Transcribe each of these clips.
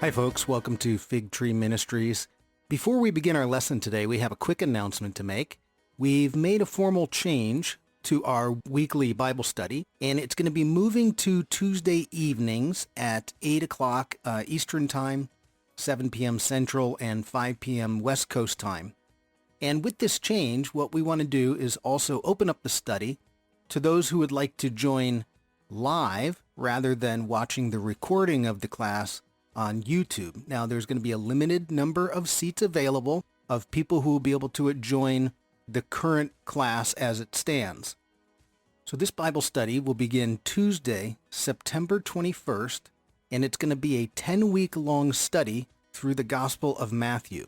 Hi folks, welcome to Fig Tree Ministries. Before we begin our lesson today, we have a quick announcement to make. We've made a formal change to our weekly Bible study, and it's going to be moving to Tuesday evenings at 8 o'clock Eastern Time, 7 p.m. Central, and 5 p.m. West Coast Time. And with this change, what we want to do is also open up the study to those who would like to join live rather than watching the recording of the class on YouTube. Now, there's going to be a limited number of seats available of people who will be able to join the current class as it stands. So this Bible study will begin Tuesday, September 21st, and it's going to be a 10-week long study through the Gospel of Matthew.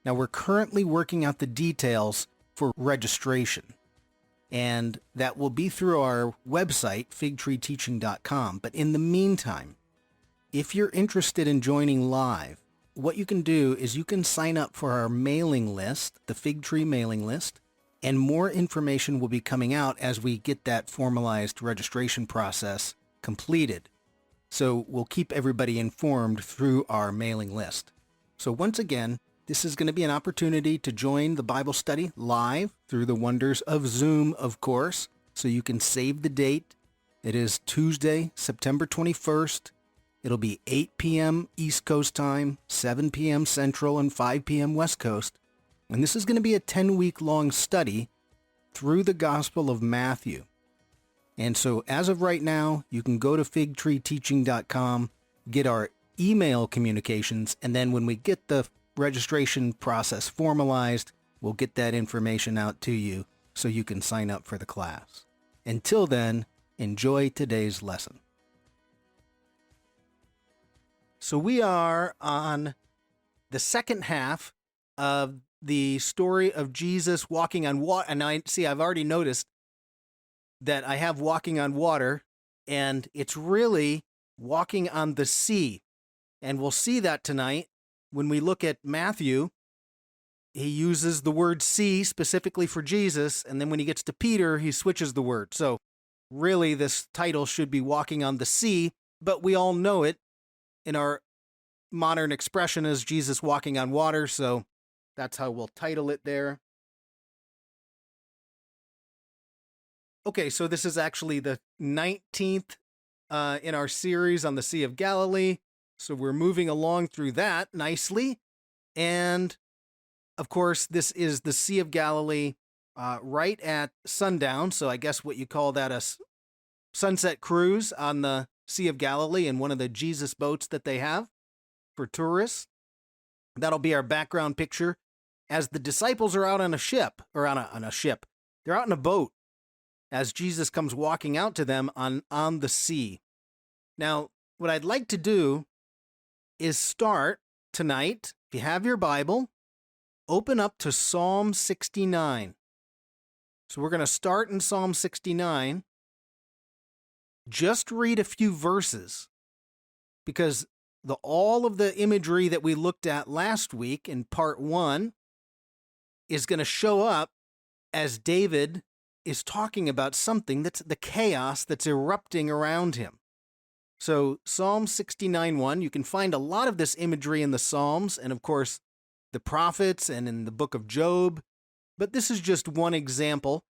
Now, we're currently working out the details for registration, and that will be through our website, figtreeteaching.com. But in the meantime, if you're interested in joining live, what you can do is you can sign up for our mailing list, the Fig Tree mailing list, and more information will be coming out as we get that formalized registration process completed. So we'll keep everybody informed through our mailing list. So once again, this is going to be an opportunity to join the Bible study live through the wonders of Zoom, of course. So you can save the date. It is Tuesday, September 21st. It'll be 8 p.m. East Coast time, 7 p.m. Central, and 5 p.m. West Coast. And this is going to be a 10-week long study through the Gospel of Matthew. And so as of right now, you can go to figtreeteaching.com, get our email communications, and then when we get the registration process formalized, we'll get that information out to you so you can sign up for the class. Until then, enjoy today's lesson. So we are on the second half of the story of Jesus walking on water. And I've already noticed that I have walking on water, and it's really walking on the sea. And we'll see that tonight when we look at Matthew. He uses the word sea specifically for Jesus, and then when he gets to Peter, he switches the word. So really this title should be walking on the sea, but we all know it in our modern expression as Jesus walking on water, so that's how we'll title it there. Okay, so this is actually the 19th in our series on the Sea of Galilee, so we're moving along through that nicely. And, of course, this is the Sea of Galilee right at sundown, so I guess what you call that a sunset cruise on the Sea of Galilee in one of the Jesus boats that they have for tourists. That'll be our background picture as the disciples are out on a ship, or on a ship. They're out in a boat as Jesus comes walking out to them on the sea. Now, what I'd like to do is start tonight, if you have your Bible, open up to Psalm 69. So we're going to start in Psalm 69. Just read a few verses, because all of the imagery that we looked at last week in part 1 is going to show up as David is talking about something that's the chaos that's erupting around him. So Psalm 69:1, you can find a lot of this imagery in the Psalms and, of course, the prophets and in the book of Job, but this is just one example.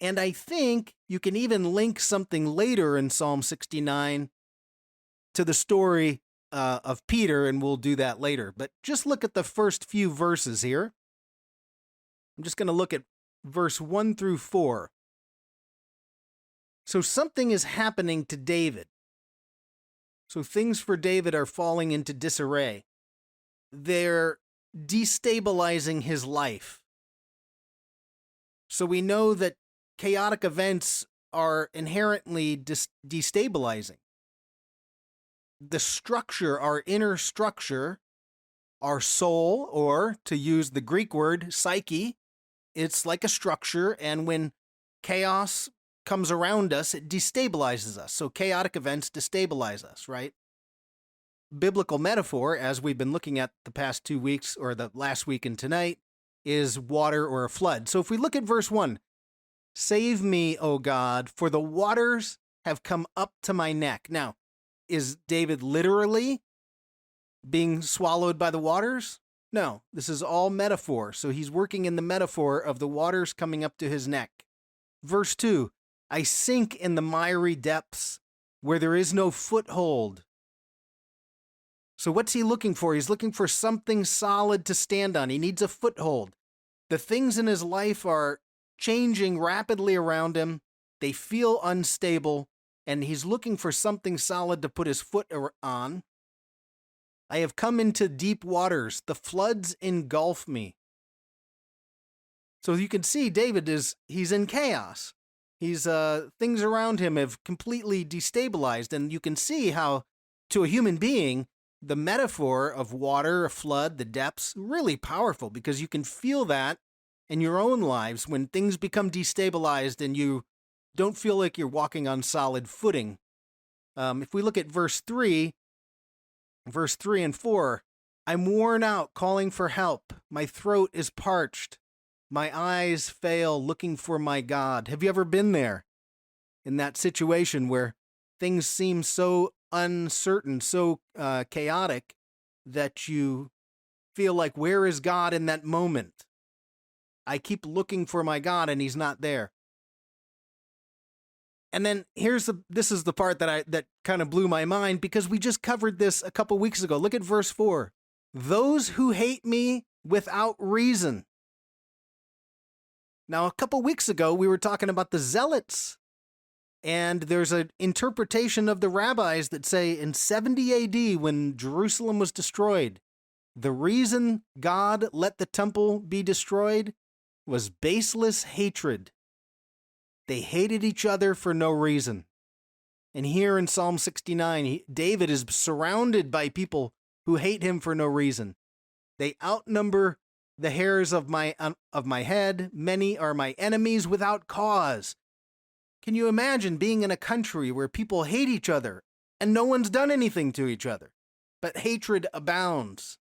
And I think you can even link something later in Psalm 69 to the story of Peter, and we'll do that later. But just look at the first few verses here. I'm just going to look at verse 1 through 4. So something is happening to David. So things for David are falling into disarray. They're destabilizing his life. So we know that chaotic events are inherently destabilizing. The structure, our inner structure, our soul, or to use the Greek word, psyche, it's like a structure, and when chaos comes around us, it destabilizes us. So chaotic events destabilize us, right? Biblical metaphor, as we've been looking at the past 2 weeks, or the last week and tonight, is water or a flood. So if we look at verse 1, save me, O God, for the waters have come up to my neck. Now, is David literally being swallowed by the waters? No, this is all metaphor. So he's working in the metaphor of the waters coming up to his neck. Verse 2, I sink in the miry depths where there is no foothold. So what's he looking for? He's looking for something solid to stand on. He needs a foothold. The things in his life are changing rapidly around him. They feel unstable, and he's looking for something solid to put his foot on. I have come into deep waters. The floods engulf me. So you can see David he's in chaos. Things around him have completely destabilized, and you can see how, to a human being, the metaphor of water, a flood, the depths, really powerful, because you can feel that in your own lives when things become destabilized and you don't feel like you're walking on solid footing. If we look at verse 3 and 4, I'm worn out calling for help. My throat is parched. My eyes fail looking for my God. Have you ever been there in that situation where things seem so uncertain, so chaotic that you feel like, where is God in that moment? I keep looking for my God and he's not there. And then this is the part that kind of blew my mind, because we just covered this a couple weeks ago. Look at verse 4. Those who hate me without reason. Now, a couple weeks ago, we were talking about the zealots. And there's an interpretation of the rabbis that say in 70 AD, when Jerusalem was destroyed, the reason God let the temple be destroyed was baseless hatred. They hated each other for no reason. And here in Psalm 69, David is surrounded by people who hate him for no reason. They outnumber the hairs of my head. Many are my enemies without cause. Can you imagine being in a country where people hate each other and no one's done anything to each other, but hatred abounds?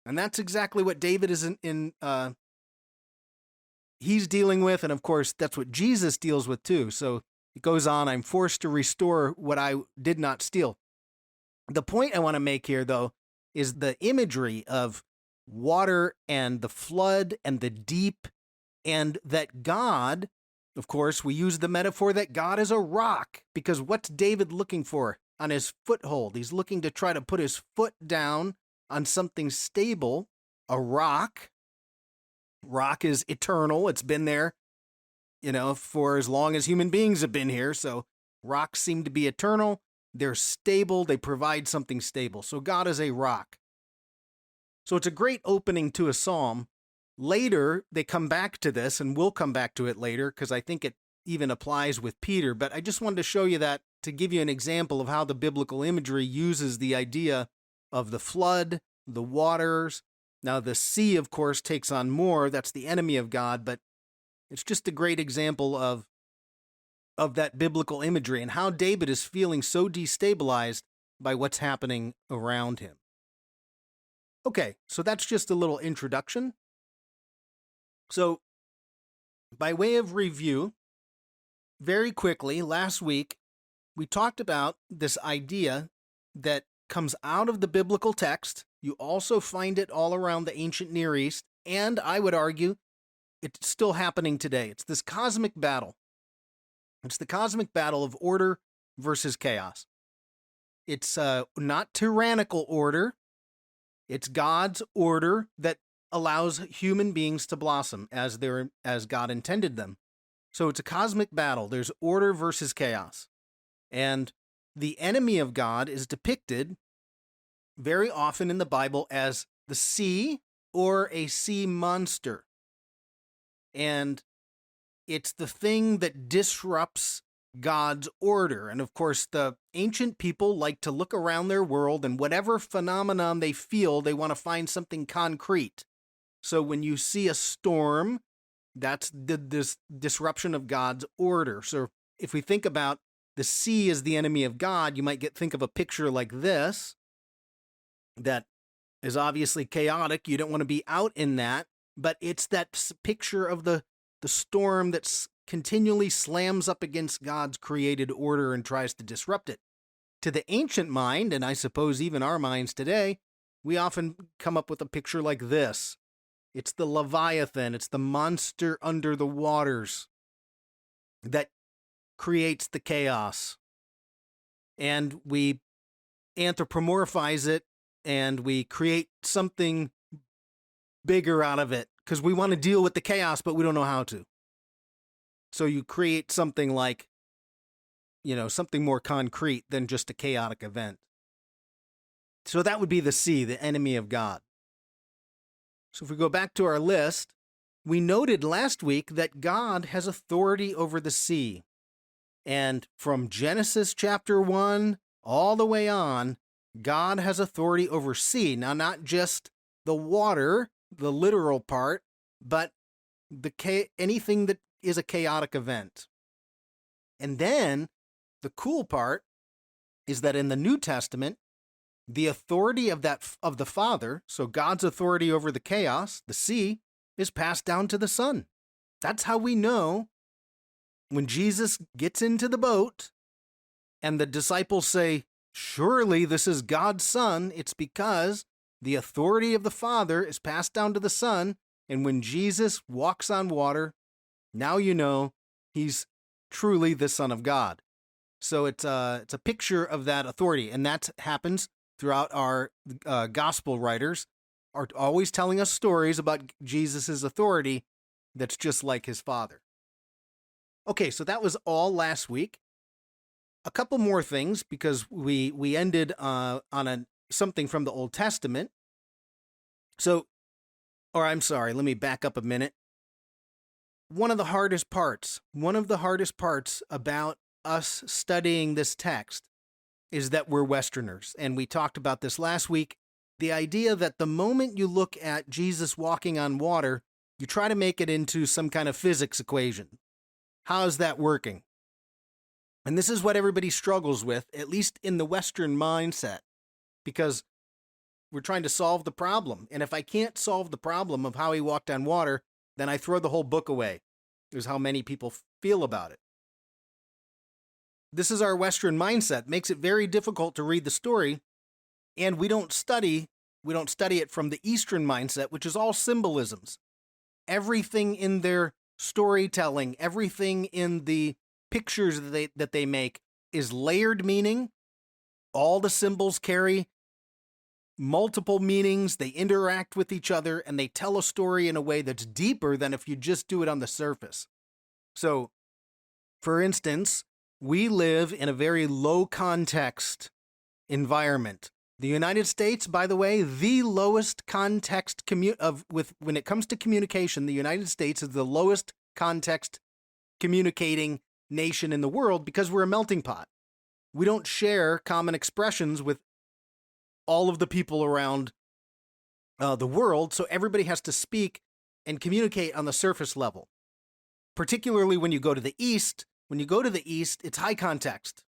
And that's exactly what David is he's dealing with, and of course, that's what Jesus deals with too. So it goes on, I'm forced to restore what I did not steal. The point I want to make here, though, is the imagery of water and the flood and the deep, and that God, of course, we use the metaphor that God is a rock, because what's David looking for on his foothold? He's looking to try to put his foot down on something stable, a rock. Rock is eternal. It's been there, for as long as human beings have been here. So rocks seem to be eternal. They're stable. They provide something stable. So God is a rock. So it's a great opening to a psalm. Later, they come back to this, and we'll come back to it later because I think it even applies with Peter. But I just wanted to show you that to give you an example of how the biblical imagery uses the idea of the flood, the waters. Now, the sea, of course, takes on more. That's the enemy of God, but it's just a great example of that biblical imagery and how David is feeling so destabilized by what's happening around him. Okay, so that's just a little introduction. So, by way of review, very quickly, last week, we talked about this idea that comes out of the biblical text. You also find it all around the ancient Near East, and I would argue it's still happening today. It's this cosmic battle. It's the cosmic battle of order versus chaos. It's not tyrannical order. It's God's order that allows human beings to blossom as God intended them. So it's a cosmic battle. There's order versus chaos. And the enemy of God is depicted very often in the Bible as the sea or a sea monster. And it's the thing that disrupts God's order. And of course, the ancient people like to look around their world, and whatever phenomenon they feel, they want to find something concrete. So when you see a storm, that's this disruption of God's order. So if we think about the sea as the enemy of God, you might think of a picture like this that is obviously chaotic. You don't want to be out in that, but it's that picture of the storm that continually slams up against God's created order and tries to disrupt it. To the ancient mind, and I suppose even our minds today, we often come up with a picture like this. It's the Leviathan, it's the monster under the waters that creates the chaos. And we anthropomorphize it and we create something bigger out of it because we want to deal with the chaos, but we don't know how to. So you create something like, something more concrete than just a chaotic event. So that would be the sea, the enemy of God. So if we go back to our list, we noted last week that God has authority over the sea. And from Genesis chapter 1 all the way on, God has authority over sea. Now, not just the water, the literal part, but anything that is a chaotic event. And then the cool part is that in the New Testament, the authority of the Father, so God's authority over the chaos, the sea, is passed down to the Son. That's how we know when Jesus gets into the boat and the disciples say, "Surely this is God's Son," it's because the authority of the Father is passed down to the Son, and when Jesus walks on water, now you know he's truly the Son of God. So it's a picture of that authority, and that happens throughout our gospel writers are always telling us stories about Jesus' authority that's just like his Father. Okay, so that was all last week. A couple more things, because we ended on something from the Old Testament. Let me back up a minute. One of the hardest parts about us studying this text is that we're Westerners. And we talked about this last week. The idea that the moment you look at Jesus walking on water, you try to make it into some kind of physics equation. How is that working? And this is what everybody struggles with, at least in the Western mindset, because we're trying to solve the problem. And if I can't solve the problem of how he walked on water, then I throw the whole book away, is how many people feel about it. This is our Western mindset. Makes it very difficult to read the story, and we don't study it from the Eastern mindset, which is all symbolisms. Everything in their storytelling, everything in the pictures that they make is layered meaning. All the symbols carry multiple meanings. They interact with each other, and they tell a story in a way that's deeper than if you just do it on the surface. So, for instance, we live in a very low context environment. The United States, by the way, the lowest context when it comes to communication, the United States is the lowest context communicating nation in the world because we're a melting pot. We don't share common expressions with all of the people around the world, so everybody has to speak and communicate on the surface level. Particularly when you go to the East. When you go to the East, it's high context.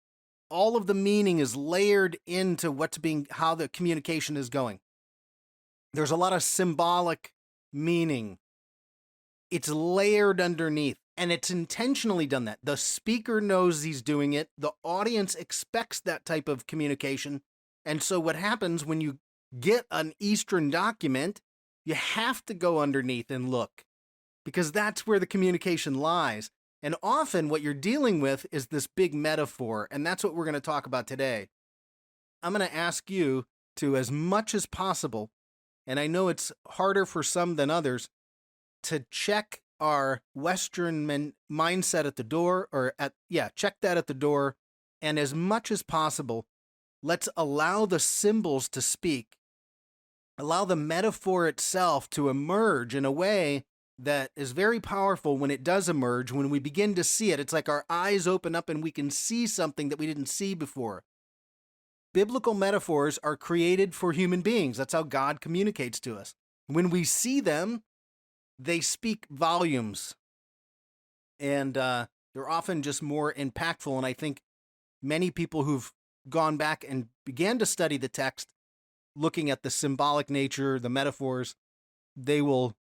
All of the meaning is layered into how the communication is going. There's a lot of symbolic meaning. It's layered underneath, and it's intentionally done that. The speaker knows he's doing it. The audience expects that type of communication. And so what happens when you get an Eastern document, you have to go underneath and look, because that's where the communication lies. And often what you're dealing with is this big metaphor, and that's what we're going to talk about today. I'm going to ask you to, as much as possible, and I know it's harder for some than others, to check our Western mindset at the door, check that at the door, and as much as possible, let's allow the symbols to speak. Allow the metaphor itself to emerge in a way that is very powerful when it does emerge. When we begin to see it, it's like our eyes open up and we can see something that we didn't see before. Biblical metaphors are created for human beings. That's how God communicates to us. When we see them, they speak volumes. And they're often just more impactful. And I think many people who've gone back and began to study the text, looking at the symbolic nature, the metaphors, they will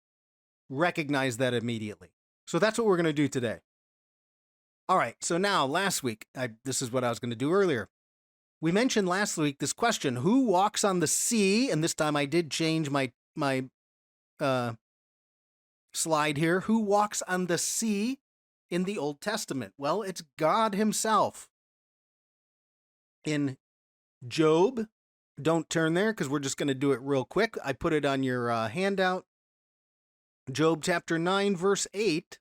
recognize that immediately. So that's what we're going to do today. All right, so now last week, this is what I was going to do earlier. we mentioned last week this question, who walks on the sea? And this time I did change my slide here. Who walks on the sea in the Old Testament? Well, it's God himself. In Job, don't turn there because we're just going to do it real quick. I put it on your handout. Job chapter 9, verse 8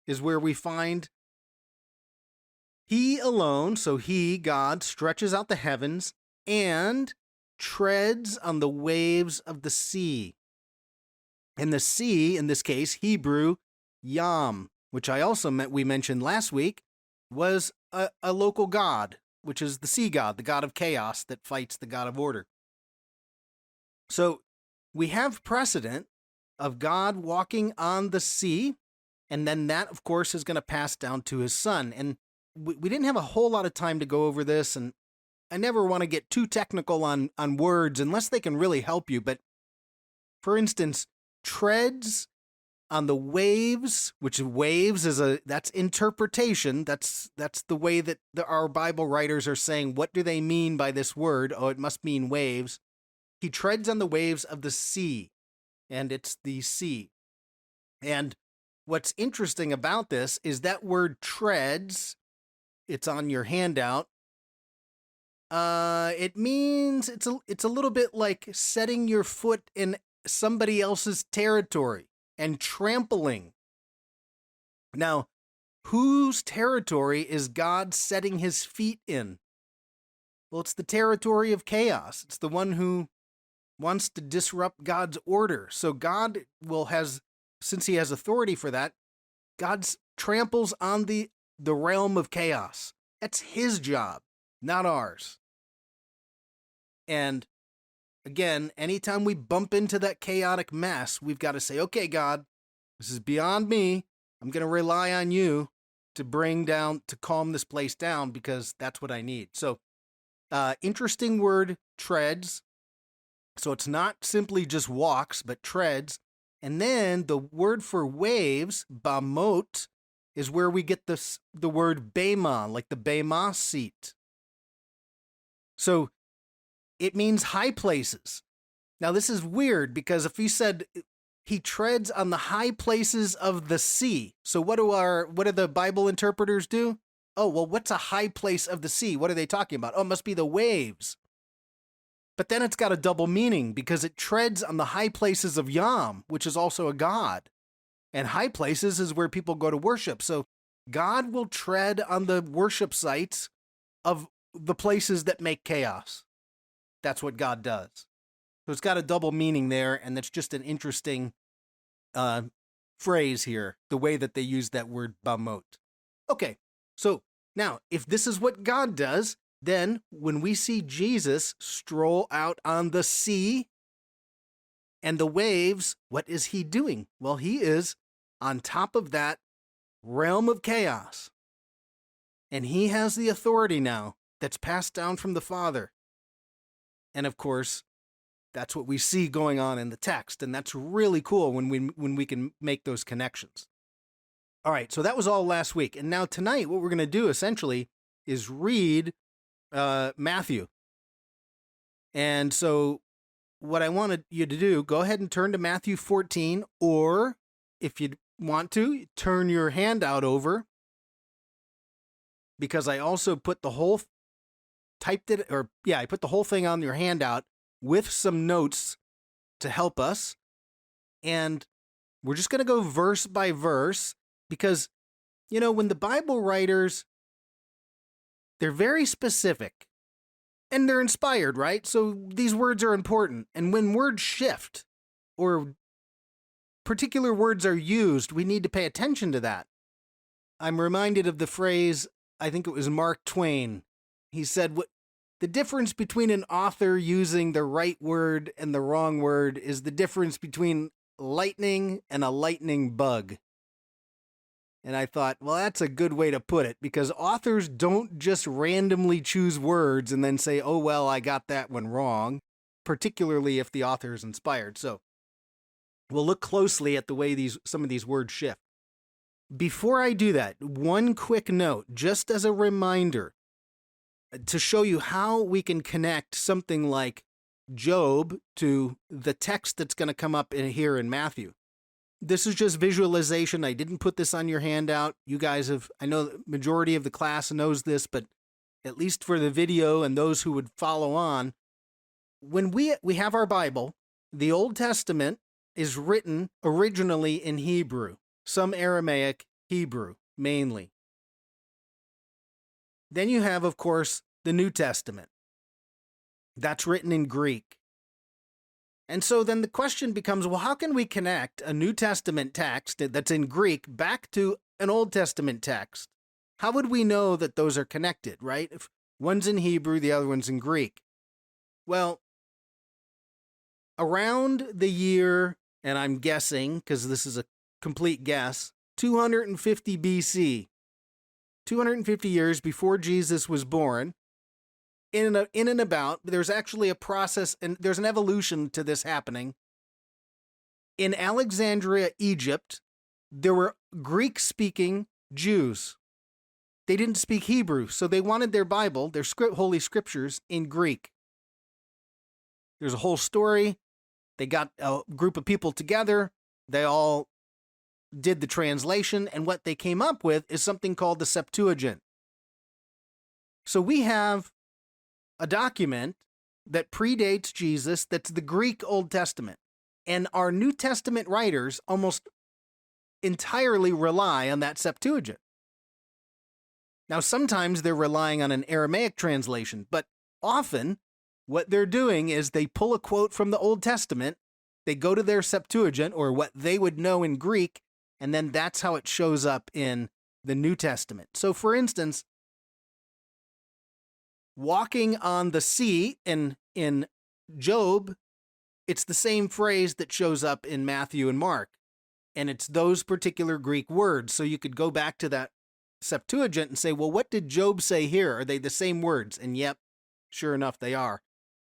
is where we find he alone, so he, God, stretches out the heavens and treads on the waves of the sea. And the sea, in this case, Hebrew, Yam, which we mentioned last week, was a local god, which is the sea god, the god of chaos that fights the god of order. So we have precedent of God walking on the sea, and then that, of course, is going to pass down to his son. And we didn't have a whole lot of time to go over this, and I never want to get too technical on words unless they can really help you. But for instance, treads on the waves, which waves that's interpretation. That's the way that our Bible writers are saying, what do they mean by this word? Oh, it must mean waves. He treads on the waves of the sea, and it's the sea. And what's interesting about this is that word treads, it's on your handout. It means it's a little bit like setting your foot in somebody else's territory and trampling. Now, whose territory is God setting his feet in? Well, it's the territory of chaos. It's the one who wants to disrupt God's order. So God since he has authority for that, God tramples on the realm of chaos. That's his job, not ours. And again, anytime we bump into that chaotic mess, we've got to say, okay, God, this is beyond me. I'm going to rely on you to calm this place down because that's what I need. So, interesting word, treads. So it's not simply just walks, but treads. And then the word for waves, bamot, is where we get the word bema, like the bema seat. So it means high places. Now this is weird because if he said he treads on the high places of the sea, so what do the Bible interpreters do? Oh, well, what's a high place of the sea? What are they talking about? Oh, it must be the waves. But then it's got a double meaning because it treads on the high places of Yam, which is also a god. And high places is where people go to worship. So God will tread on the worship sites of the places that make chaos. That's what God does. So it's got a double meaning there, and that's just an interesting phrase here, the way that they use that word bamot. Okay, so now, if this is what God does, then when we see Jesus stroll out on the sea and the waves, what is he doing? Well, he is on top of that realm of chaos. And he has the authority now that's passed down from the Father. And of course, that's what we see going on in the text. And that's really cool when we can make those connections. All right, so that was all last week. And now tonight, what we're going to do essentially is read Matthew. And so what I wanted you to do, go ahead and turn to Matthew 14, or if you want to, turn your handout over, because I also put the whole I put the whole thing on your handout with some notes to help us. And we're just going to go verse by verse because, when the Bible writers, they're very specific and they're inspired, right? So these words are important. And when words shift or particular words are used, we need to pay attention to that. I'm reminded of the phrase, I think it was Mark Twain. He said, the difference between an author using the right word and the wrong word is the difference between lightning and a lightning bug. And I thought, well, that's a good way to put it, because authors don't just randomly choose words and then say, oh, well, I got that one wrong, particularly if the author is inspired. So we'll look closely at the way some of these words shift. Before I do that, one quick note, just as a reminder, to show you how we can connect something like Job to the text that's going to come up here in Matthew. This is just visualization. I didn't put this on your handout. You guys have, I know the majority of the class knows this, but at least for the video and those who would follow on, when we have our Bible, the Old Testament is written originally in Hebrew, some Aramaic, Hebrew mainly. Then you have, of course, the New Testament. That's written in Greek. And so then the question becomes, well, how can we connect a New Testament text that's in Greek back to an Old Testament text? How would we know that those are connected, right? If one's in Hebrew, the other one's in Greek. Well, around the year, and I'm guessing, because this is a complete guess, 250 BC, 250 years before Jesus was born, in and about, there's actually a process, and there's an evolution to this happening. In Alexandria, Egypt, there were Greek-speaking Jews. They didn't speak Hebrew, so they wanted their Bible, their Holy Scriptures, in Greek. There's a whole story. They got a group of people together. They all did the translation, and what they came up with is something called the Septuagint. So we have a document that predates Jesus that's the Greek Old Testament. And our New Testament writers almost entirely rely on that Septuagint. Now, sometimes they're relying on an Aramaic translation, but often what they're doing is they pull a quote from the Old Testament, they go to their Septuagint, or what they would know in Greek, and then that's how it shows up in the New Testament. So, for instance, walking on the sea in Job, it's the same phrase that shows up in Matthew and Mark, and it's those particular Greek words. So you could go back to that Septuagint and say, well, what did Job say here? Are they the same words? And yep, sure enough, they are.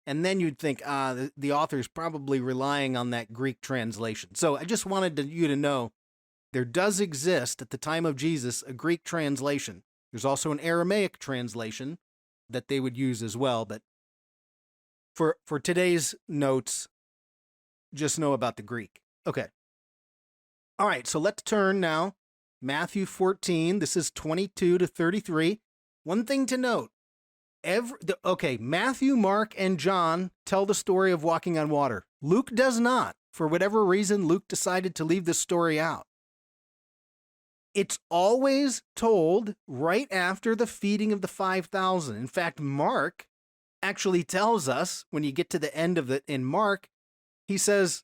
And then you'd think, the author's probably relying on that Greek translation. So I just wanted you to know there does exist at the time of Jesus a Greek translation. There's also an Aramaic translation that they would use as well. But for today's notes, just know about the Greek. Okay. All right, so let's turn now. Matthew 14, this is 22 to 33. One thing to note, Matthew, Mark, and John tell the story of walking on water. Luke does not. For whatever reason, Luke decided to leave this story out. It's always told right after the feeding of the 5,000. In fact, Mark actually tells us, when you get to the end of it in Mark, he says,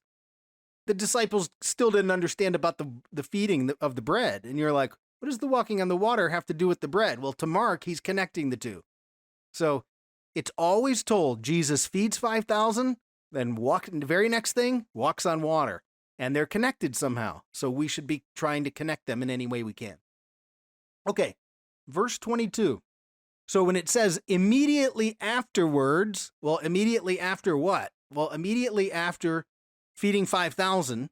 the disciples still didn't understand about the feeding of the bread. And you're like, what does the walking on the water have to do with the bread? Well, to Mark, he's connecting the two. So it's always told Jesus feeds 5,000, then the very next thing, walks on water. And they're connected somehow. So we should be trying to connect them in any way we can. Okay, verse 22. So when it says immediately afterwards, well, immediately after what? Well, immediately after feeding 5,000,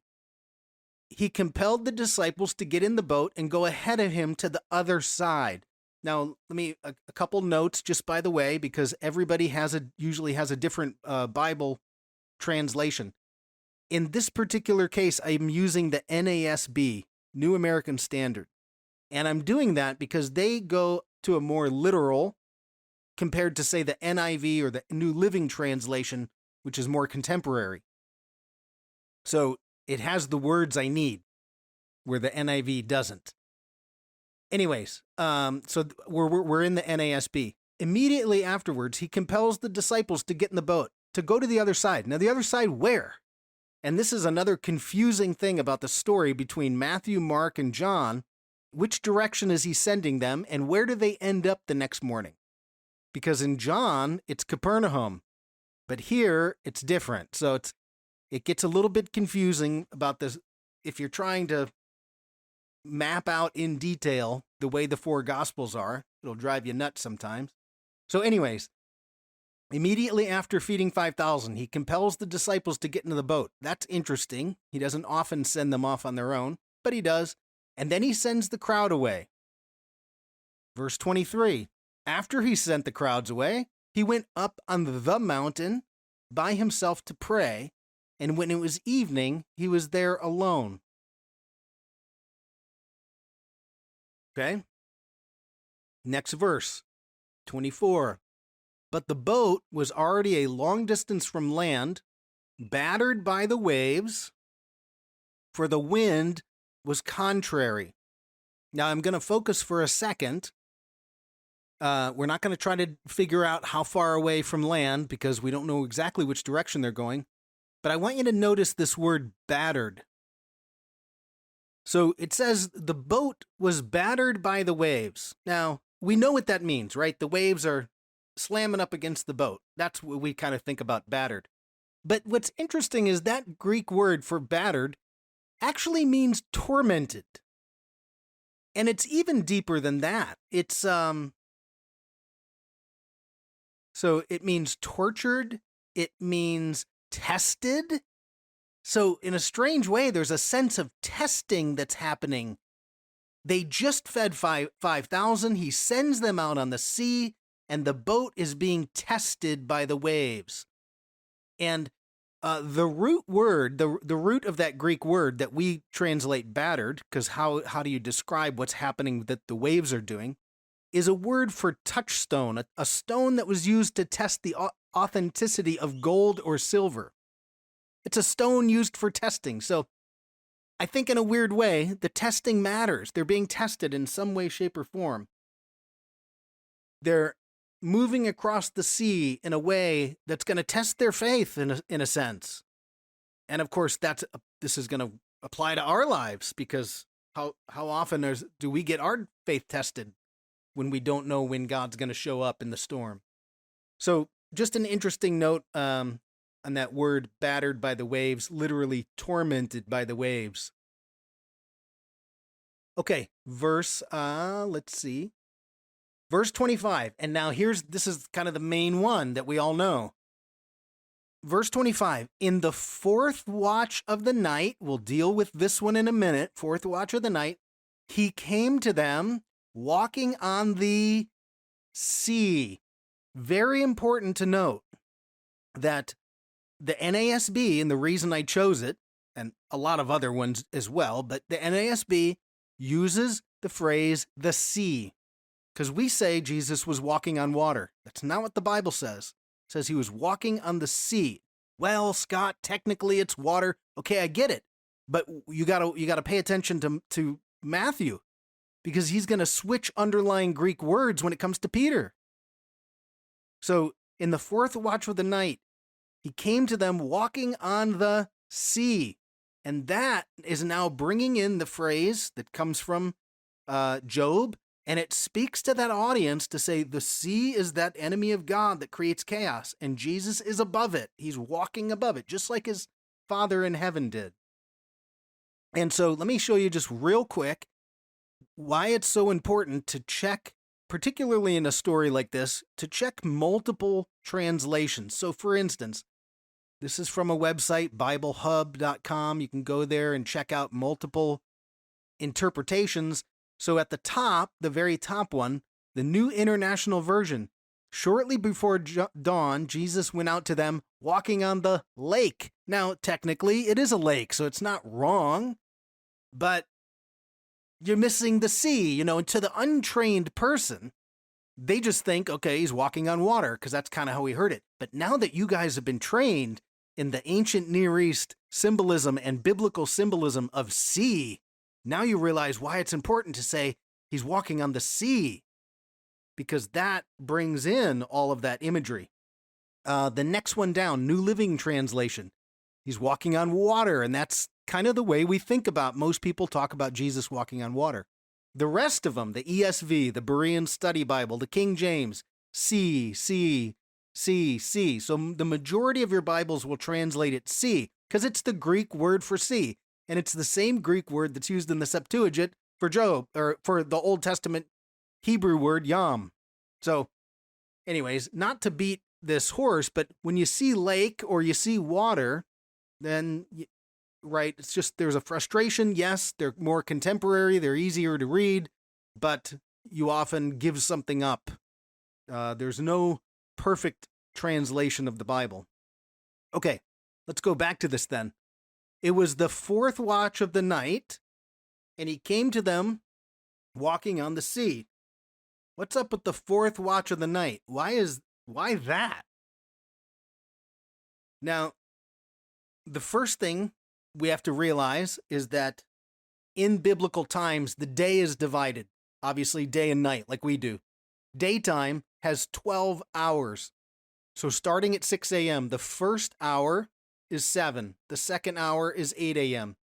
he compelled the disciples to get in the boat and go ahead of him to the other side. Now, a couple notes just by the way, because everybody usually has a different Bible translation. In this particular case, I'm using the NASB, New American Standard. And I'm doing that because they go to a more literal compared to, say, the NIV or the New Living Translation, which is more contemporary. So it has the words I need, where the NIV doesn't. Anyways, so we're in the NASB. Immediately afterwards, he compels the disciples to get in the boat, to go to the other side. Now, the other side where? And this is another confusing thing about the story between Matthew, Mark, and John. Which direction is he sending them, and where do they end up the next morning? Because in John, it's Capernaum, but here it's different. So it gets a little bit confusing about this. If you're trying to map out in detail the way the four Gospels are, it'll drive you nuts sometimes. So anyways, immediately after feeding 5,000, he compels the disciples to get into the boat. That's interesting. He doesn't often send them off on their own, but he does. And then he sends the crowd away. Verse 23, After he sent the crowds away, he went up on the mountain by himself to pray, and when it was evening, he was there alone. Okay? Next verse, 24. But the boat was already a long distance from land, battered by the waves, for the wind was contrary. Now I'm going to focus for a second. We're not going to try to figure out how far away from land because we don't know exactly which direction they're going. But I want you to notice this word battered. So it says the boat was battered by the waves. Now, we know what that means, right? The waves are slamming up against the boat. That's what we kind of think about battered. But what's interesting is that Greek word for battered actually means tormented. And it's even deeper than that. It's so it means tortured, it means tested. So in a strange way, there's a sense of testing that's happening. They just fed 5,000. He sends them out on the sea, and the boat is being tested by the waves. And the root word, the root of that Greek word that we translate battered, because how do you describe what's happening that the waves are doing, is a word for touchstone, a stone that was used to test the authenticity of gold or silver. It's a stone used for testing. So I think in a weird way, the testing matters. They're being tested in some way, shape, or form. They're moving across the sea in a way that's going to test their faith in a sense. And of course, this is going to apply to our lives, because how often do we get our faith tested when we don't know when God's going to show up in the storm? So just an interesting note on that word, battered by the waves, literally tormented by the waves. Okay, let's see. Verse 25, and now this is kind of the main one that we all know. Verse 25, in the fourth watch of the night, we'll deal with this one in a minute, fourth watch of the night, he came to them walking on the sea. Very important to note that the NASB, and the reason I chose it, and a lot of other ones as well, but the NASB uses the phrase the sea. Because we say Jesus was walking on water. That's not what the Bible says. It says he was walking on the sea. Well, Scott, technically it's water. Okay, I get it. But you gotta pay attention to Matthew, because he's going to switch underlying Greek words when it comes to Peter. So in the fourth watch of the night, he came to them walking on the sea. And that is now bringing in the phrase that comes from Job. And it speaks to that audience to say the sea is that enemy of God that creates chaos, and Jesus is above it. He's walking above it, just like his Father in heaven did. And so let me show you just real quick why it's so important to check, particularly in a story like this, to check multiple translations. So for instance, this is from a website, BibleHub.com. You can go there and check out multiple interpretations. So at the top, the very top one, the New International Version, shortly before dawn, Jesus went out to them walking on the lake. Now, technically, it is a lake, so it's not wrong, but you're missing the sea, and to the untrained person, they just think, okay, he's walking on water, because that's kind of how we heard it. But now that you guys have been trained in the ancient Near East symbolism and biblical symbolism of sea, now you realize why it's important to say he's walking on the sea, because that brings in all of that imagery. The next one down, New Living Translation. He's walking on water, and that's kind of the way we think about, most people talk about Jesus walking on water. The rest of them, the ESV, the Berean Study Bible, the King James, sea, sea, sea, sea. So the majority of your Bibles will translate it sea, because it's the Greek word for sea. And it's the same Greek word that's used in the Septuagint for Job, or for the Old Testament Hebrew word yam. So anyways, not to beat this horse, but when you see lake or you see water, then, right, it's just there's a frustration. Yes, they're more contemporary, they're easier to read, but you often give something up There's no perfect translation of the Bible. Okay, let's go back to this then. It was the fourth watch of the night, and he came to them walking on the sea. What's up with the fourth watch of the night? Why that? Now, the first thing we have to realize is that in biblical times, the day is divided. Obviously, day and night, like we do. Daytime has 12 hours. So starting at 6 a.m., the first hour is 7. The second hour is 8 a.m.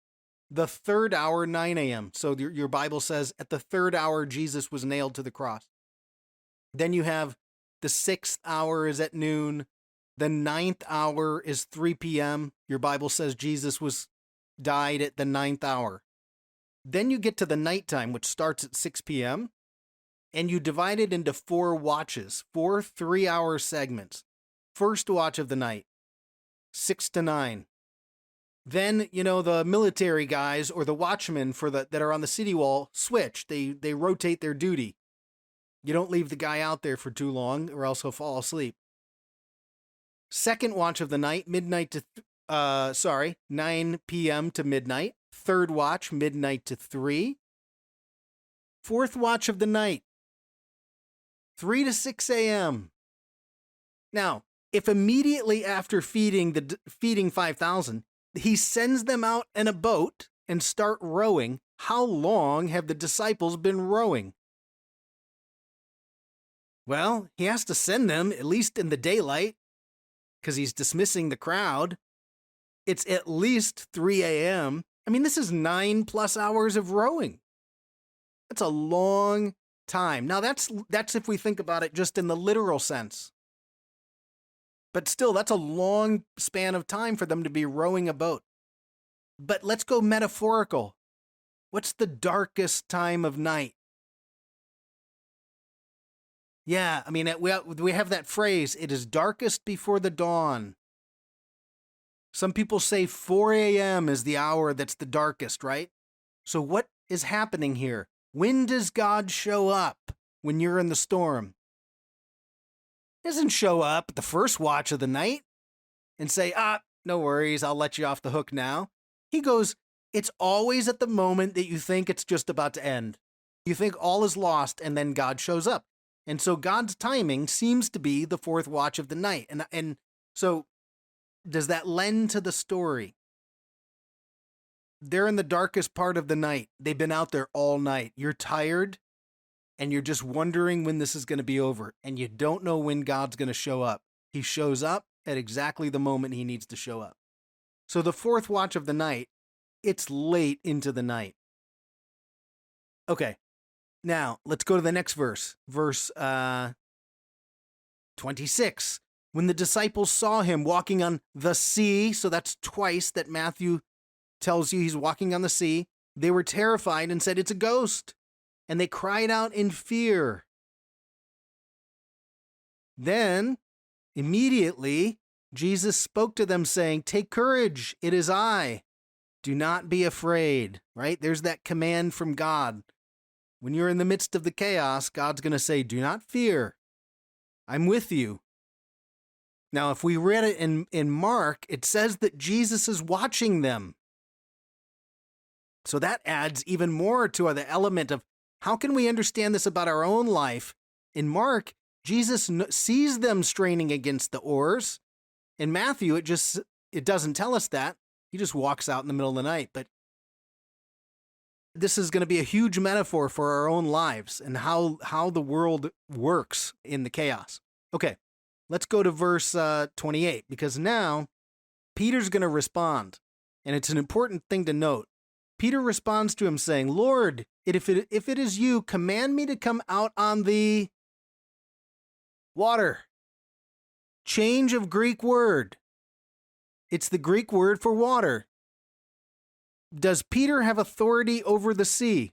The third hour, 9 a.m. So your Bible says at the third hour, Jesus was nailed to the cross. Then you have the sixth hour is at noon. The ninth hour is 3 p.m. Your Bible says Jesus died at the ninth hour. Then you get to the nighttime, which starts at 6 p.m., and you divide it into 4 watches, 4 3-hour segments. First watch of the night, 6 to 9. Then, the military guys or the watchmen that are on the city wall switch. They rotate their duty. You don't leave the guy out there for too long or else he'll fall asleep. Second watch of the night, 9 p.m. to midnight. Third watch, midnight to 3. Fourth watch of the night, 3 to 6 a.m. Now, if immediately after feeding 5,000, he sends them out in a boat and start rowing, how long have the disciples been rowing? Well, he has to send them at least in the daylight because he's dismissing the crowd. It's at least 3 a.m. I mean, this is 9+ hours of rowing. That's a long time. Now, that's if we think about it just in the literal sense. But still, that's a long span of time for them to be rowing a boat. But let's go metaphorical. What's the darkest time of night? Yeah, I mean, we have that phrase, it is darkest before the dawn. Some people say 4 a.m. is the hour that's the darkest, right? So what is happening here? When does God show up when you're in the storm? He doesn't show up at the first watch of the night and say, no worries, I'll let you off the hook now. He goes, it's always at the moment that you think it's just about to end. You think all is lost, and then God shows up. And so God's timing seems to be the fourth watch of the night. And so does that lend to the story? They're in the darkest part of the night. They've been out there all night. You're tired, and you're just wondering when this is going to be over, and you don't know when God's going to show up. He shows up at exactly the moment he needs to show up. So the fourth watch of the night, it's late into the night. Okay, now let's go to the next verse. Verse 26. When the disciples saw him walking on the sea, so that's twice that Matthew tells you he's walking on the sea, they were terrified and said, it's a ghost. And they cried out in fear. Then, immediately, Jesus spoke to them saying, take courage, it is I. Do not be afraid, right? There's that command from God. When you're in the midst of the chaos, God's going to say, do not fear. I'm with you. Now, if we read it in Mark, it says that Jesus is watching them. So that adds even more to the element of how can we understand this about our own life? In Mark, Jesus sees them straining against the oars. In Matthew, it doesn't tell us that. He just walks out in the middle of the night. But this is going to be a huge metaphor for our own lives and how the world works in the chaos. Okay, let's go to verse 28, because now Peter's going to respond. And it's an important thing to note. Peter responds to him saying, Lord, if it is you, command me to come out on the water. Change of Greek word. It's the Greek word for water. Does Peter have authority over the sea?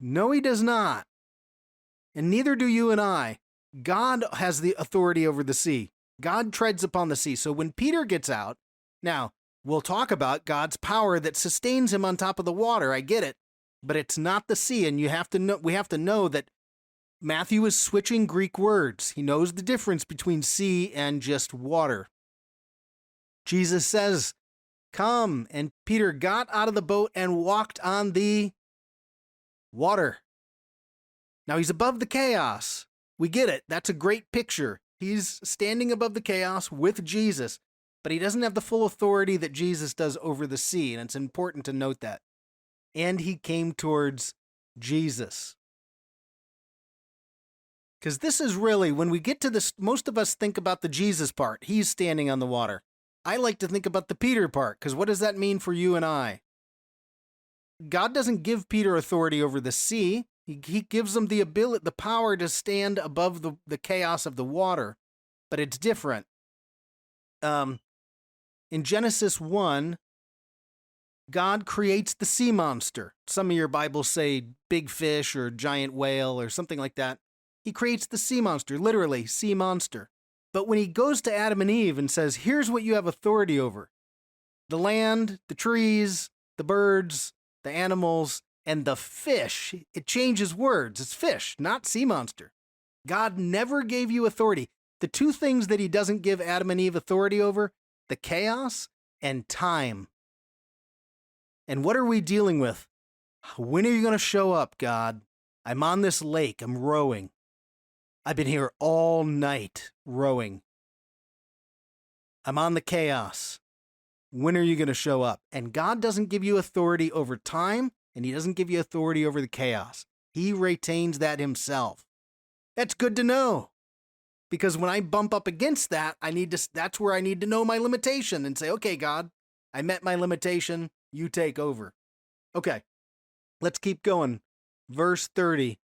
No, he does not. And neither do you and I. God has the authority over the sea. God treads upon the sea. So when Peter gets out, now, we'll talk about God's power that sustains him on top of the water. I get it. But it's not the sea, and we have to know that Matthew is switching Greek words. He knows the difference between sea and just water. Jesus says, "Come," and Peter got out of the boat and walked on the water. Now he's above the chaos. We get it. That's a great picture. He's standing above the chaos with Jesus, but he doesn't have the full authority that Jesus does over the sea, and it's important to note that. And he came towards Jesus. Because this is really, when we get to this, most of us think about the Jesus part. He's standing on the water. I like to think about the Peter part, because what does that mean for you and I? God doesn't give Peter authority over the sea. He gives him the ability, the power to stand above the chaos of the water, but it's different. In Genesis 1, God creates the sea monster. Some of your Bibles say big fish or giant whale or something like that. He creates the sea monster, literally, sea monster. But when he goes to Adam and Eve and says, here's what you have authority over: the land, the trees, the birds, the animals, and the fish, it changes words. It's fish, not sea monster. God never gave you authority. The two things that he doesn't give Adam and Eve authority over, the chaos and time. And what are we dealing with? When are you going to show up, God? I'm on this lake. I'm rowing. I've been here all night rowing. I'm on the chaos. When are you going to show up? And God doesn't give you authority over time, and he doesn't give you authority over the chaos. He retains that himself. That's good to know. Because when I bump up against that, that's where I need to know my limitation and say, okay, God, I met my limitation. You take over. Okay, let's keep going. Verse 30.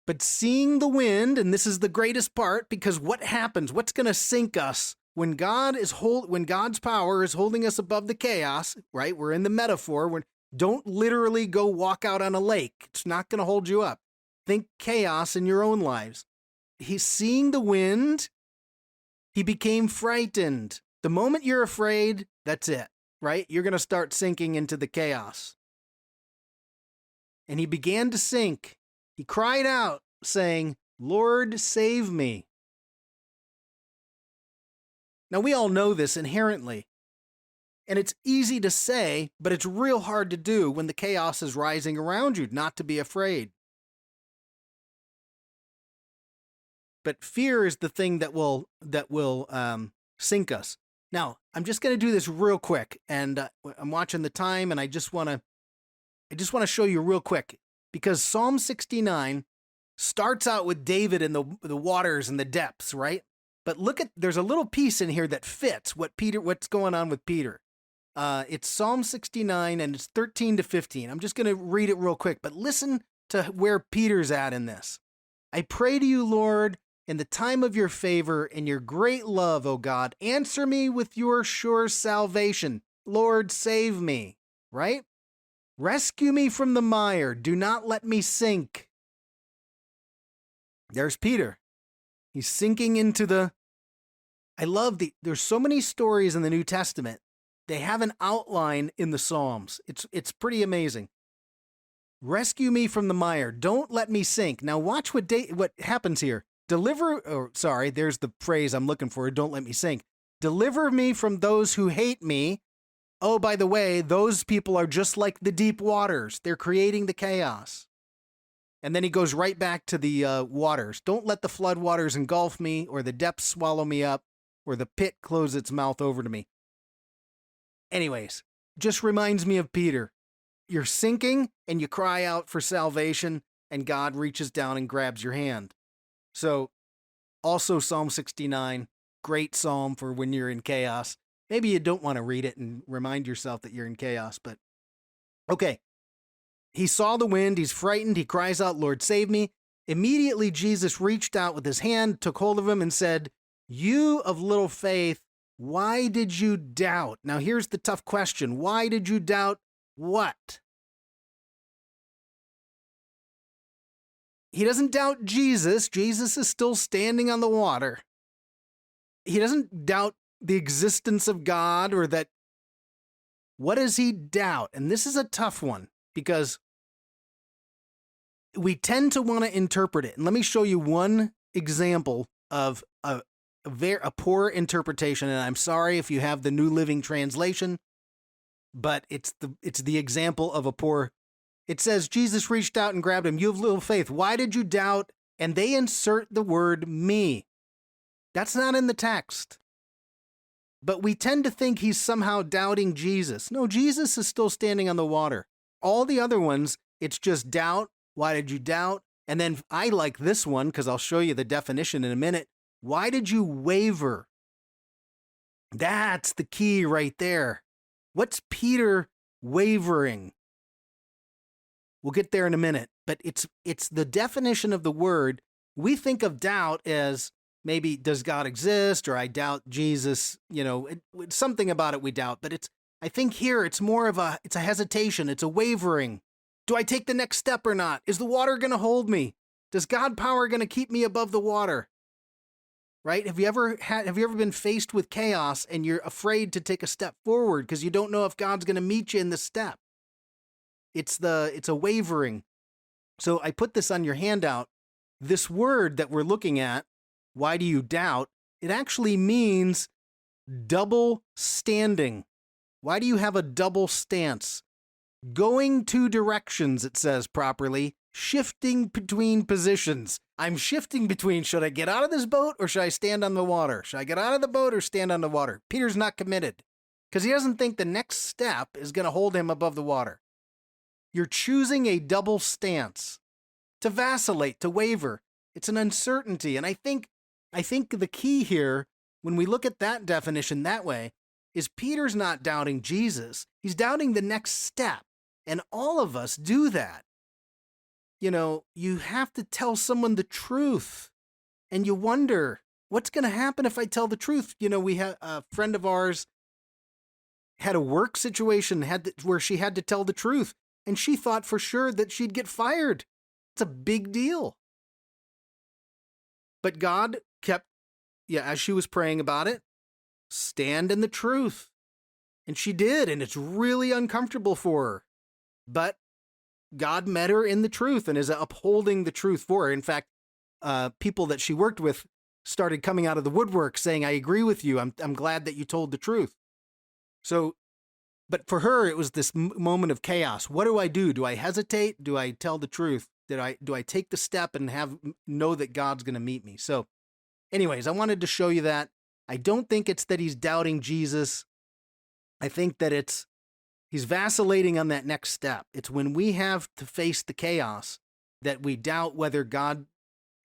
But seeing the wind, and this is the greatest part, because what happens? What's going to sink us when when God's power is holding us above the chaos? Right? We're in the metaphor. Don't literally go walk out on a lake. It's not going to hold you up. Think chaos in your own lives. He's seeing the wind. He became frightened. The moment you're afraid, that's it, right? You're going to start sinking into the chaos. And he began to sink. He cried out, saying, "Lord, save me." Now, we all know this inherently. And it's easy to say, but it's real hard to do when the chaos is rising around you, not to be afraid. But fear is the thing that will sink us. Now, I'm just going to do this real quick, and I'm watching the time, and I just want to show you real quick, because Psalm 69 starts out with David in the waters and the depths, right? But there's a little piece in here that fits what's going on with Peter. It's Psalm 69, and it's 13 to 15. I'm just going to read it real quick, but listen to where Peter's at in this. I pray to you, Lord, in the time of your favor and your great love, O God, answer me with your sure salvation. Lord, save me, right? Rescue me from the mire. Do not let me sink. There's Peter. He's sinking into there's so many stories in the New Testament. They have an outline in the Psalms. It's pretty amazing. Rescue me from the mire. Don't let me sink. Now watch what happens here. There's the phrase I'm looking for. Don't let me sink. Deliver me from those who hate me. Oh, by the way, those people are just like the deep waters. They're creating the chaos. And then he goes right back to the waters. Don't let the flood waters engulf me, or the depths swallow me up, or the pit close its mouth over to me. Anyways, just reminds me of Peter. You're sinking, and you cry out for salvation, and God reaches down and grabs your hand. So, also Psalm 69, great psalm for when you're in chaos. Maybe you don't want to read it and remind yourself that you're in chaos, but okay. He saw the wind, he's frightened, he cries out, "Lord, save me." Immediately Jesus reached out with his hand, took hold of him, and said, "You of little faith, why did you doubt?" Now here's the tough question. Why did you doubt what? He doesn't doubt Jesus. Jesus is still standing on the water. He doesn't doubt the existence of God or that. What does he doubt? And this is a tough one, because we tend to want to interpret it. And let me show you one example of a poor interpretation. And I'm sorry if you have the New Living Translation, but it's the example of a poor. It says, Jesus reached out and grabbed him. You have little faith. Why did you doubt? And they insert the word me. That's not in the text. But we tend to think he's somehow doubting Jesus. No, Jesus is still standing on the water. All the other ones, it's just doubt. Why did you doubt? And then I like this one because I'll show you the definition in a minute. Why did you waver? That's the key right there. What's Peter wavering? We'll get there in a minute, but it's the definition of the word. We think of doubt as maybe, does God exist? Or I doubt Jesus, something about it we doubt. But I think here it's more of it's a hesitation. It's a wavering. Do I take the next step or not? Is the water going to hold me? Does God power going to keep me above the water? Right? Have you ever been faced with chaos and you're afraid to take a step forward because you don't know if God's going to meet you in the step? It's a wavering. So I put this on your handout. This word that we're looking at, why do you doubt? It actually means double standing. Why do you have a double stance? Going two directions, it says properly. Shifting between positions. I'm shifting between, should I get out of this boat or should I stand on the water? Should I get out of the boat or stand on the water? Peter's not committed because he doesn't think the next step is going to hold him above the water. You're choosing a double stance, to vacillate, to waver. It's an uncertainty. And I think the key here, when we look at that definition that way, is Peter's not doubting Jesus. He's doubting the next step. And all of us do that. You have to tell someone the truth. And you wonder, what's going to happen if I tell the truth? We had a friend of ours had a work situation where she had to tell the truth. And she thought for sure that she'd get fired. It's a big deal. But God kept, as she was praying about it, stand in the truth. And she did, and it's really uncomfortable for her. But God met her in the truth and is upholding the truth for her. In fact, people that she worked with started coming out of the woodwork saying, I agree with you. I'm glad that you told the truth. So, but for her, it was this moment of chaos. What do I do? Do I hesitate? Do I tell the truth? Do I take the step and know that God's going to meet me? So anyways, I wanted to show you that. I don't think it's that he's doubting Jesus. I think that he's vacillating on that next step. It's when we have to face the chaos that we doubt whether God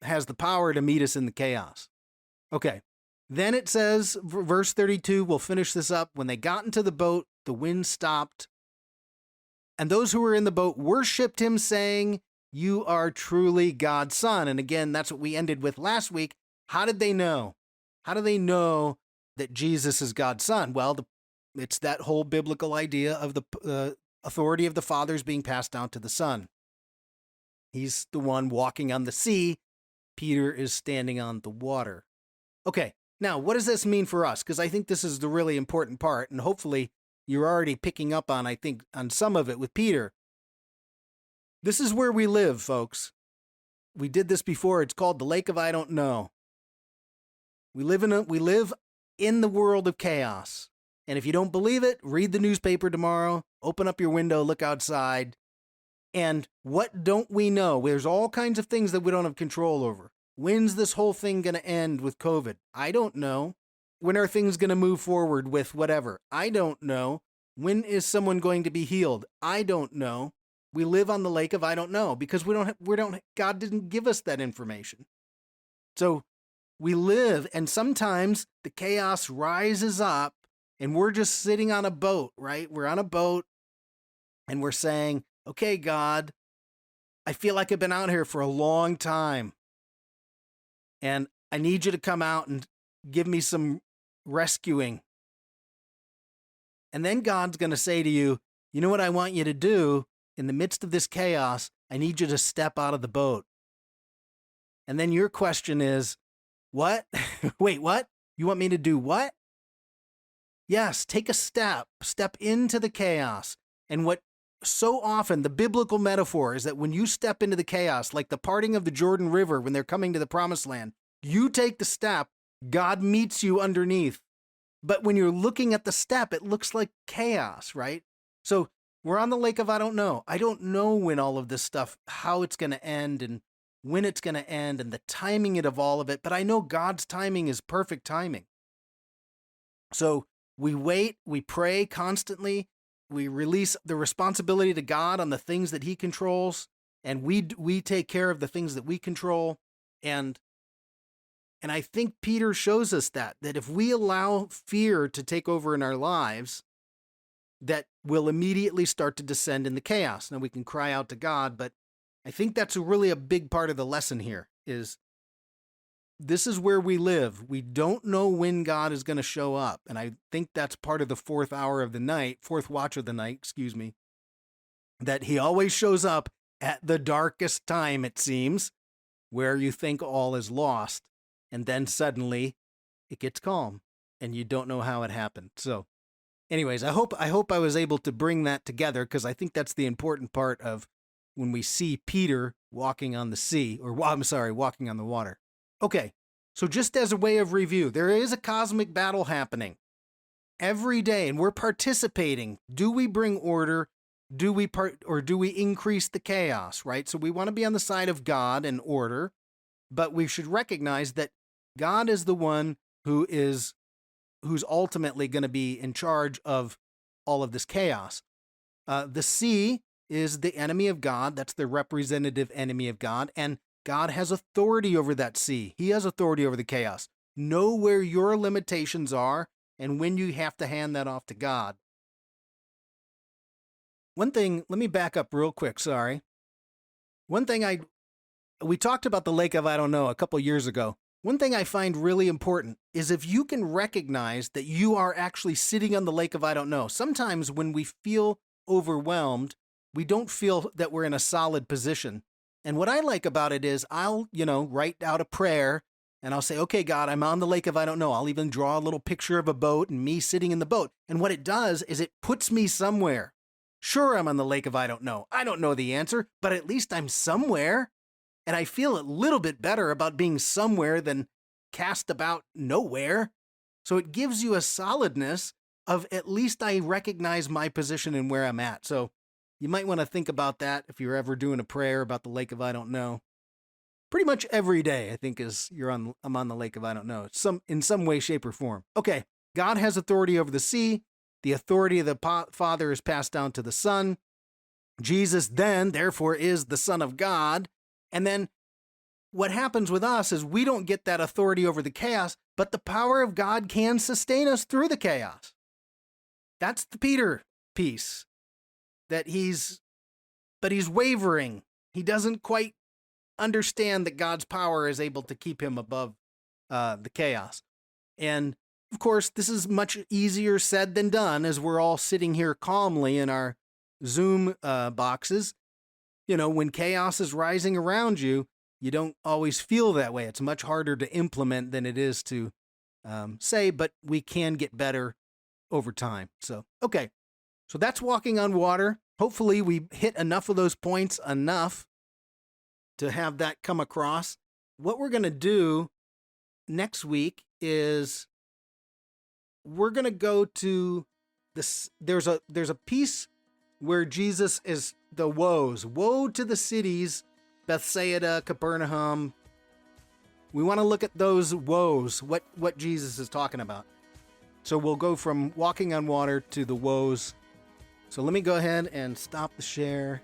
has the power to meet us in the chaos. Okay. Then it says, verse 32, we'll finish this up. When they got into the boat, the wind stopped, and those who were in the boat worshiped him, saying, you are truly God's son. And again, that's what we ended with last week. How did they know? How do they know that Jesus is God's son? Well, it's that whole biblical idea of the authority of the Father is being passed down to the Son. He's the one walking on the sea. Peter is standing on the water. Okay, now what does this mean for us? Because I think this is the really important part, and hopefully you're already picking up on, I think, on some of it with Peter. This is where we live, folks. We did this before. It's called the Lake of I Don't Know. We live in the world of chaos. And if you don't believe it, read the newspaper tomorrow, open up your window, look outside. And what don't we know? There's all kinds of things that we don't have control over. When's this whole thing going to end with COVID? I don't know. When are things going to move forward with whatever? I don't know. When is someone going to be healed? I don't know. We live on the lake of I don't know because God didn't give us that information. So we live, and sometimes the chaos rises up and we're just sitting on a boat, right? We're on a boat and we're saying, okay, God, I feel like I've been out here for a long time and I need you to come out and give me some rescuing. And then God's going to say to you, you know what I want you to do? In the midst of this chaos, I need you to step out of the boat. And then your question is, what? Wait, what? You want me to do what? Yes, take a step into the chaos. And what so often the biblical metaphor is that when you step into the chaos, like the parting of the Jordan River when they're coming to the promised land, you take the step, God meets you underneath. But when you're looking at the step, it looks like chaos, right? So we're on the lake of I don't know. I don't know when all of this stuff, how it's going to end and when it's going to end and the timing of all of it. But I know God's timing is perfect timing. So we wait, we pray constantly, we release the responsibility to God on the things that he controls, and we take care of the things that we control. And I think Peter shows us that if we allow fear to take over in our lives, that will immediately start to descend in the chaos. Now we can cry out to God, but I think that's really a big part of the lesson here is this is where we live. We don't know when God is going to show up. And I think that's part of the fourth watch of the night, that he always shows up at the darkest time, it seems, where you think all is lost. And then suddenly it gets calm and you don't know how it happened. So anyways, I hope I was able to bring that together, because I think that's the important part of when we see Peter walking on the sea, walking on the water. Okay, so just as a way of review, there is a cosmic battle happening every day, and we're participating. Do we bring order? Do we increase the chaos, right? So we want to be on the side of God and order, but we should recognize that God is the one who's ultimately going to be in charge of all of this chaos. The sea is the enemy of God. That's the representative enemy of God. And God has authority over that sea. He has authority over the chaos. Know where your limitations are and when you have to hand that off to God. One thing, let me back up real quick, sorry. One thing we talked about the lake of I don't know a couple years ago. One thing I find really important is if you can recognize that you are actually sitting on the lake of I don't know. Sometimes when we feel overwhelmed, we don't feel that we're in a solid position. And what I like about it is I'll, write out a prayer and I'll say, okay, God, I'm on the lake of I don't know. I'll even draw a little picture of a boat and me sitting in the boat. And what it does is it puts me somewhere. Sure, I'm on the lake of I don't know. I don't know the answer, but at least I'm somewhere. And I feel a little bit better about being somewhere than cast about nowhere. So it gives you a solidness of at least I recognize my position and where I'm at. So you might want to think about that if you're ever doing a prayer about the lake of I don't know. Pretty much every day, I think, I'm on the lake of I don't know. In some way, shape, or form. Okay, God has authority over the sea. The authority of the Father is passed down to the Son. Jesus then, therefore, is the Son of God. And then what happens with us is we don't get that authority over the chaos, but the power of God can sustain us through the chaos. That's the Peter piece. That he's wavering. He doesn't quite understand that God's power is able to keep him above the chaos. And of course, this is much easier said than done as we're all sitting here calmly in our Zoom boxes. When chaos is rising around you, you don't always feel that way. It's much harder to implement than it is to say, but we can get better over time. So, okay. So that's walking on water. Hopefully we hit enough of those points enough to have that come across. What we're going to do next week is we're going to go to this. There's a piece where Jesus is the woes. Woe to the cities, Bethsaida, Capernaum. We want to look at those woes, what Jesus is talking about. So we'll go from walking on water to the woes. So let me go ahead and stop the share.